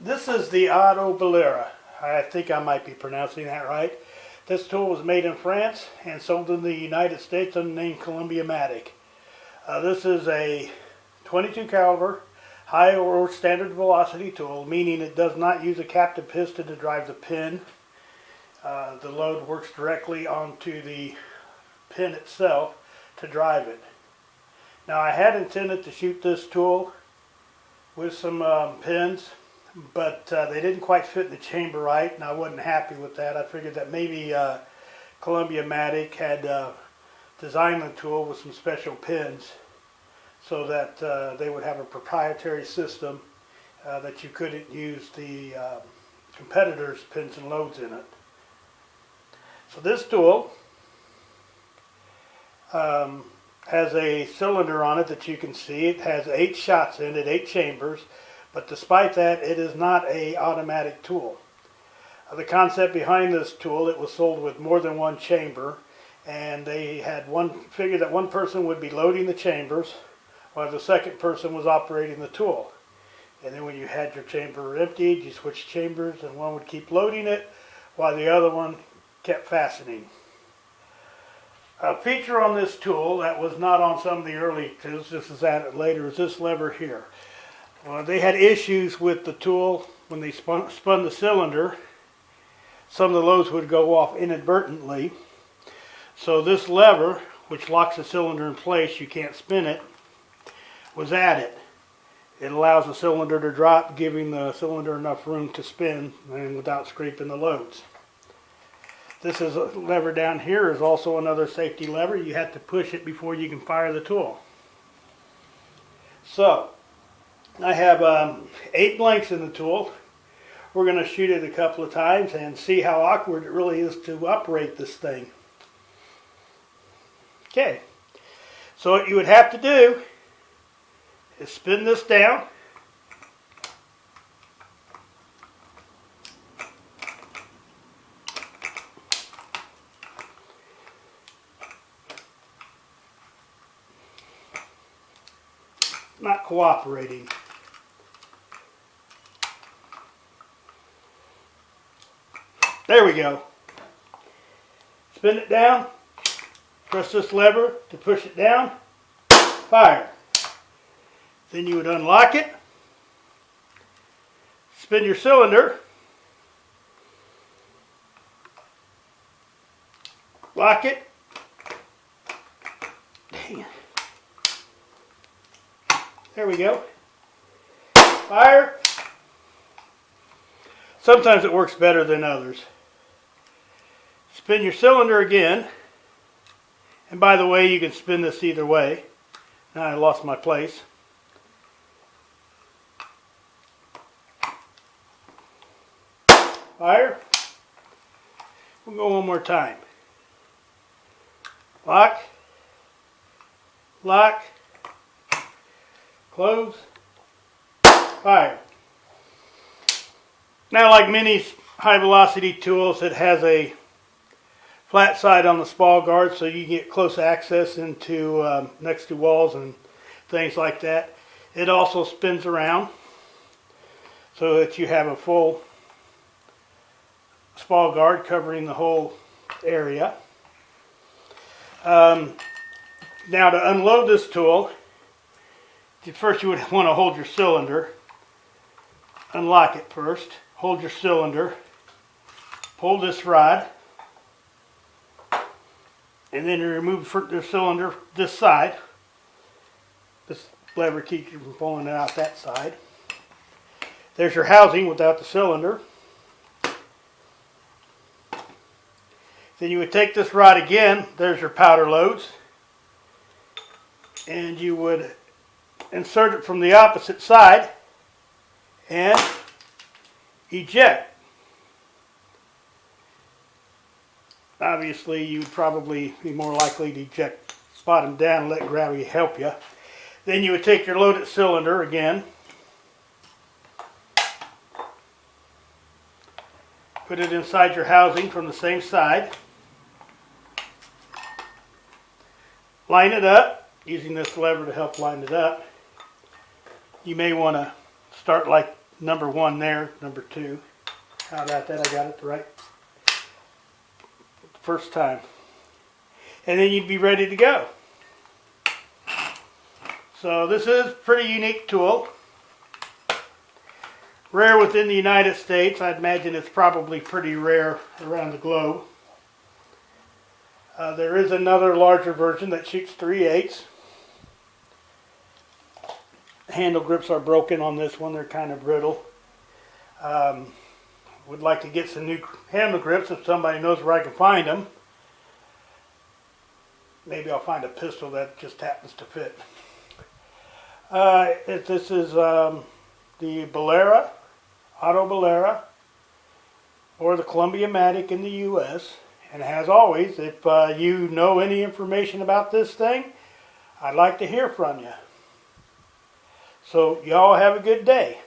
This is the Autobalera. I think I might be pronouncing that right. This tool was made in France and sold in the United States under the name Columbia-matic. This is a 22 caliber high or standard velocity tool, meaning it does not use a captive piston to drive the pin. The load works directly onto the pin itself to drive it. Now I had intended to shoot this tool with some pins, but they didn't quite fit in the chamber right, and I wasn't happy with that. I figured that maybe Columbia-matic had designed the tool with some special pins so that they would have a proprietary system that you couldn't use the competitors' pins and loads in it. So this tool has a cylinder on it that you can see. It has 8 shots in it, 8 chambers. But despite that, it is not an automatic tool. The concept behind this tool, it was sold with more than one chamber, and they had figured that one person would be loading the chambers while the second person was operating the tool. And then when you had your chamber emptied, you switched chambers and one would keep loading it while the other one kept fastening. A feature on this tool that was not on some of the early tools, this is added later, is this lever here. They had issues with the tool when they spun the cylinder. Some of the loads would go off inadvertently. So this lever, which locks the cylinder in place, you can't spin it, was added. It allows the cylinder to drop, giving the cylinder enough room to spin and without scraping the loads. This is a lever down here is also another safety lever. You have to push it before you can fire the tool. So I have 8 blanks in the tool. We're going to shoot it a couple of times and see how awkward it really is to operate this thing. Okay, so what you would have to do is spin this down. Not cooperating. There we go. Spin it down. Press this lever to push it down. Fire. Then you would unlock it. Spin your cylinder. Lock it. Dang it. There we go. Fire. Sometimes it works better than others. Spin your cylinder again. And by the way, you can spin this either way. Now I lost my place. Fire. We'll go one more time. Lock. Lock. Close. Fire. Now, like many high velocity tools, it has a flat side on the spall guard so you can get close access into next to walls and things like that. It also spins around so that you have a full spall guard covering the whole area. Now to unload this tool, first you would want to hold your cylinder. Unlock it first. Hold your cylinder. Pull this rod. And then you remove the cylinder this side. This lever keeps you from pulling it out that side. There's your housing without the cylinder. Then you would take this rod again. There's your powder loads. And you would insert it from the opposite side and eject. Obviously, you would probably be more likely to eject bottom down and let gravity help you. Then you would take your loaded cylinder again, put it inside your housing from the same side, line it up, using this lever to help line it up. You may want to start like number 1 there, number 2. How about that? I got it right the first time. And then you'd be ready to go. So this is a pretty unique tool. Rare within the United States. I'd imagine it's probably pretty rare around the globe. There is another larger version that shoots 3/8. Handle grips are broken on this one. They're kind of brittle. Would like to get some new handle grips if somebody knows where I can find them. Maybe I'll find a pistol that just happens to fit. This is the Bolera, Auto Bolera, or the Columbia Matic in the U.S. And as always, if you know any information about this thing, I'd like to hear from you. So y'all have a good day.